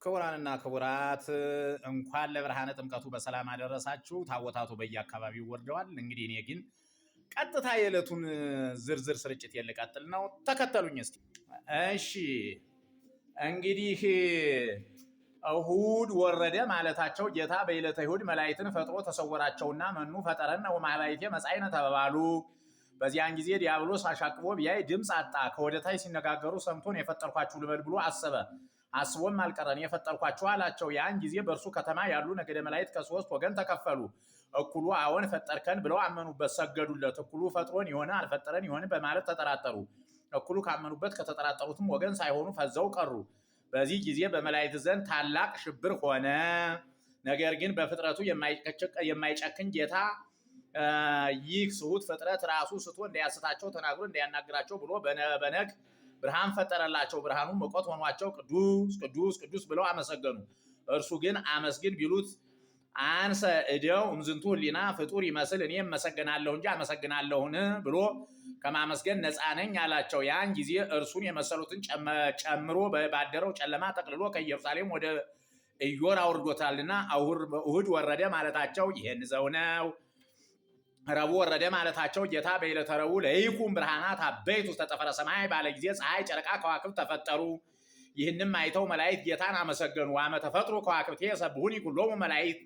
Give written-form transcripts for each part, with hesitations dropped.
ክቡራንና ክቡራት እንኳን ለብርሃነ ጥምቀቱ በሰላም አደረሳችሁ። ታቦታቱ በየአካባቢው ወርደዋል። እንግዲህ እኔ ግን ቀጥታ የዕለቱን ዝርዝር ስርጭት ልቀጥል ነው። ተከተሉኝ እስቲ። እሺ እንግዲህ እሁድ ወረደ ማለታቸው ጌታ በዕለተ እሁድ መላእክትን ፈጥሮ ተሰወራቸውና መኑ ፈጠረነ ወማኅበይቴ መጻእነ ተባባሉ። በዚያን ጊዜ ዲያብሎስ አሻቅቦ ቢያይ ድምፅ አጣ። ከወደታይ ሲነጋገሩ ሰምቶን የፈጠርኳችሁ ልበል ብሎ አሰበ። አስቦም አልቀረን የፈጠርኳችሁ አላቸው። ያን ጊዜ በእርሱ ከተማ ያሉ ነገደ መላእክት ከሶስት ወገን ተከፈሉ። እኩሉ አዎን ፈጠርከን ብለው አመኑበት፣ ሰገዱለት። እኩሉ ፈጥሮን ይሆን አልፈጠረን ይሆን በማለት ተጠራጠሩ። እኩሉ ካመኑበት ከተጠራጠሩትም ወገን ሳይሆኑ ፈዘው ቀሩ። በዚህ ጊዜ በመላእክት ዘንድ ታላቅ ሽብር ሆነ። ነገር ግን በፍጥረቱ የማይጨክን ጌታ ይህ ስሁት ፍጥረት ራሱ ስቶ እንዳያስታቸው ተናግሮ እንዳያናግራቸው ብሎ በነግ ብርሃን ፈጠረላቸው። ብርሃኑም ሙቀት ሆኗቸው ቅዱስ ቅዱስ ቅዱስ ብለው አመሰገኑ። እርሱ ግን አመስግን ቢሉት አንሰ እደው እምዝንቱ ህሊና ፍጡር ይመስል እኔ እመሰገናለሁ እንጂ አመሰግናለሁን ብሎ ከማመስገን ነፃ ነኝ አላቸው። ያን ጊዜ እርሱን የመሰሉትን ጨምሮ ባደረው ጨለማ ጠቅልሎ ከኢየሩሳሌም ወደ ኢዮር አውርዶታልና እሁድ ወረደ ማለታቸው ይህን ዘው ነው። ረቡዕ ወረደ ማለታቸው ጌታ በዕለተ ረቡዕ ለይኩን ብርሃናት አበይት ውስተ ጠፈረ ሰማይ ባለ ጊዜ ፀሐይ፣ ጨረቃ፣ ከዋክብት ተፈጠሩ። ይህንም አይተው መላእክት ጌታን አመሰገኑ። ዋመ ተፈጥሮ ከዋክብት የሰብሁኒ ኩሎሙ መላእክት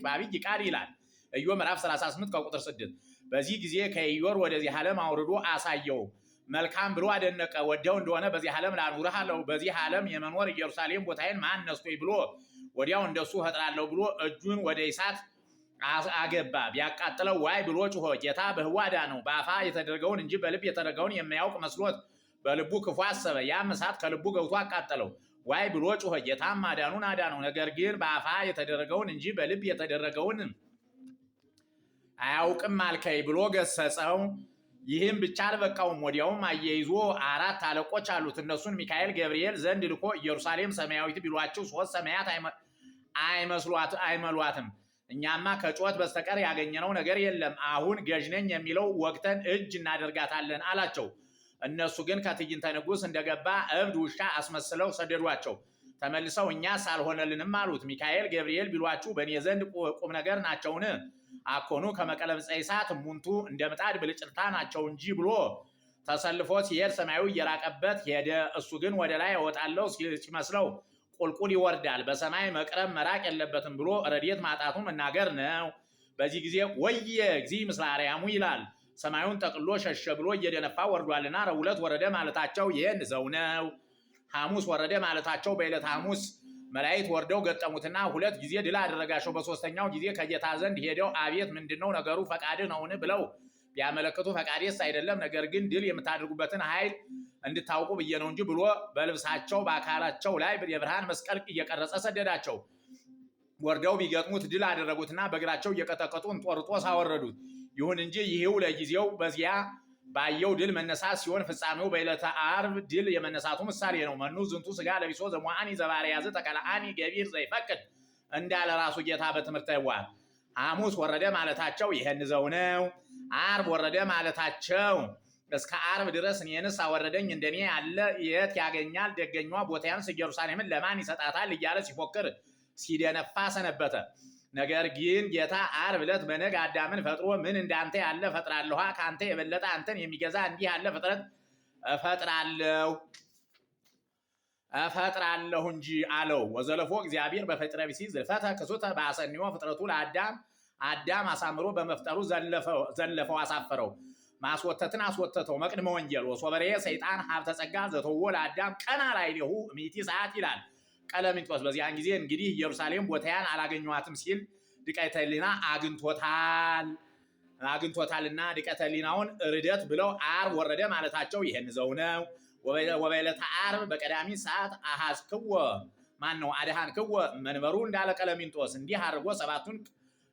በአብይ ቃል ይላል ኢዮብ ምዕራፍ 38 ከቁጥር 6። በዚህ ጊዜ ከኢዮር ወደዚህ ዓለም አውርዶ አሳየው። መልካም ብሎ አደነቀ። ወዲያው እንደሆነ በዚህ ዓለም ላኑርህ አለው። በዚህ ዓለም የመኖር ኢየሩሳሌም ቦታዬን ማን ነስቶኝ ብሎ ወዲያው እንደሱ እፈጥራለሁ ብሎ እጁን ወደ እሳት አገባ። ቢያቃጥለው ዋይ ብሎ ጮኸ። ጌታ በህዋዳ ነው። በአፋ የተደረገውን እንጂ በልብ የተደረገውን የማያውቅ መስሎት በልቡ ክፉ አሰበ። ያም እሳት ከልቡ ገብቶ አቃጠለው። ዋይ ብሎ ጮኸ። ጌታም ማዳኑን አዳነው። ነገር ግን በአፋ የተደረገውን እንጂ በልብ የተደረገውን አያውቅም አልከኝ ብሎ ገሰጸው። ይህም ብቻ አልበቃውም። ወዲያውም አያይዞ 4 አለቆች አሉት። እነሱን ሚካኤል ገብርኤል ዘንድ ልኮ ኢየሩሳሌም ሰማያዊት ቢሏችሁ 3 ሰማያት አይመሏትም። እኛማ ከጩኸት በስተቀር ያገኘነው ነገር የለም። አሁን ገዥ ነኝ የሚለው ወግተን እጅ እናደርጋታለን አላቸው። እነሱ ግን ከትዕይንተ ንጉሥ እንደገባ እብድ ውሻ አስመስለው ሰደዷቸው። ተመልሰው እኛስ አልሆነልንም አሉት። ሚካኤል ገብርኤል ቢሏችሁ በእኔ ዘንድ ቁም ነገር ናቸውን? አኮኑ ከመቀለምፀ እሳት እሙንቱ እንደ ምጣድ ብልጭልታ ናቸው እንጂ ብሎ ተሰልፎ ሲሄድ ሰማዩ እየራቀበት ሄደ። እሱ ግን ወደ ላይ እወጣለሁ ሲመስለው ቁልቁል ይወርዳል። በሰማይ መቅረብ መራቅ የለበትም ብሎ ረድኤት ማጣቱ መናገር ነው። በዚህ ጊዜ ወየ እግዚእ ምስለ አርያሙ ይላል። ሰማዩን ጠቅሎ ሸሸ ብሎ እየደነፋ ወርዷልና ረቡዕ ዕለት ወረደ ማለታቸው ይህን ዘው ነው። ሐሙስ ወረደ ማለታቸው በዕለተ ሐሙስ መላእክት ወርደው ገጠሙትና 2 ጊዜ ድል አደረጋቸው። በሶስተኛው ጊዜ ከጌታ ዘንድ ሄደው አቤት ምንድነው ነገሩ ፈቃድህ ነውን ብለው ቢያመለክቱ ፈቃዴስ አይደለም፣ ነገር ግን ድል የምታደርጉበትን ኃይል እንድታውቁ ብዬ ነው እንጂ ብሎ በልብሳቸው በአካላቸው ላይ የብርሃን መስቀል እየቀረጸ ሰደዳቸው። ወርደው ቢገጥሙት ድል አደረጉትና በእግራቸው እየቀጠቀጡ እንጦርጦስ አወረዱት። ይሁን እንጂ ይህው ለጊዜው በዚያ ባየው ድል መነሳት ሲሆን ፍጻሜው በዕለተ ዓርብ ድል የመነሳቱ ምሳሌ ነው። መኑ ዝንቱ ሥጋ ለቢሶ ዘሞአኒ ዘባርያ ዘተከለአኒ ገቢር ዘይፈቅድ እንዳለ ራሱ ጌታ በትምህርተ ይዋል። ሐሙስ ወረደ ማለታቸው ይህን ዘው ነው። ዓርብ ወረደ ማለታቸው እስከ ዓርብ ድረስ እኔንስ አወረደኝ እንደኔ ያለ የት ያገኛል? ደገኛ ቦታያንስ ኢየሩሳሌምን ለማን ይሰጣታል? እያለ ሲፎክር ሲደነፋ ሰነበተ። ነገር ግን ጌታ ዓርብ ዕለት በነግ አዳምን ፈጥሮ ምን እንዳንተ ያለ ፈጥራለሁ፣ ከአንተ የበለጠ አንተን የሚገዛ እንዲህ ያለ ፍጥረት እፈጥራለሁ እንጂ አለው። ወዘለፎ እግዚአብሔር በፈጥረ ቢሲ ዝልፈተ ክሱተ በአሰኒዮ ፍጥረቱ ለአዳም አሳምሮ በመፍጠሩ ዘለፈው አሳፈረው። ማስወተትን አስወተተው። መቅድመ ወንጌል ወሶበሬ ሰይጣን ሀብተ ጸጋ ዘተወ ለአዳም ቀና ላዕሌሁ እምይእቲ ሰዓት ይላል ቀለሚንጦስ። በዚያን ጊዜ እንግዲህ ኢየሩሳሌም ቦታያን አላገኘኋትም ሲል ድቀተ ሕሊና አግኝቶታልና ድቀተ ሕሊናውን ርደት ብለው ዓርብ ወረደ ማለታቸው ይህን ዘው ነው። ወበዕለተ ዓርብ በቀዳሚ ሰዓት አድኃንክዎ መንበሩ እንዳለ ቀለሚንጦስ እንዲህ አድርጎ 7ቱን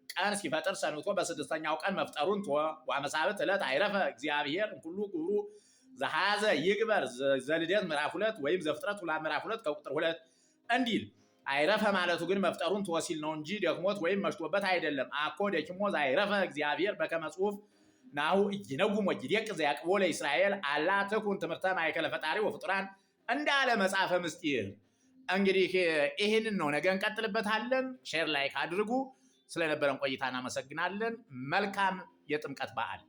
ቀን ሲፈጥር ሰንብቶ በ6ኛው ቀን መፍጠሩን ተወ። ወአመሳብዕት ዕለት አይረፈ እግዚአብሔር እምኩሉ ግብሩ ዘሐዘ ይግበር ዘልደት ምዕራፍ 2 ወይም ዘፍጥረት ምዕራፍ 2 ከቁጥር 2 እንዲል አይረፈ ማለቱ ግን መፍጠሩን ተወ ሲል ነው እንጂ ደክሞት ወይም መሽቶበት አይደለም። አኮ ደክሞ ዘአይረፈ እግዚአብሔር በከመ ጽሑፍ ናሁ ኢይነጉም ወይደቅ ዘያቅቦ ለእስራኤል አላ ትኩን ትምህርተ ማእከለ ፈጣሪ ወፍጡራን እንዳለ መጽሐፈ ምስጢር እንግዲህ ይህንን ነው። ነገ እንቀጥልበታለን። ሼር ላይክ አድርጉ። ስለነበረን ቆይታ እናመሰግናለን። መልካም የጥምቀት በዓል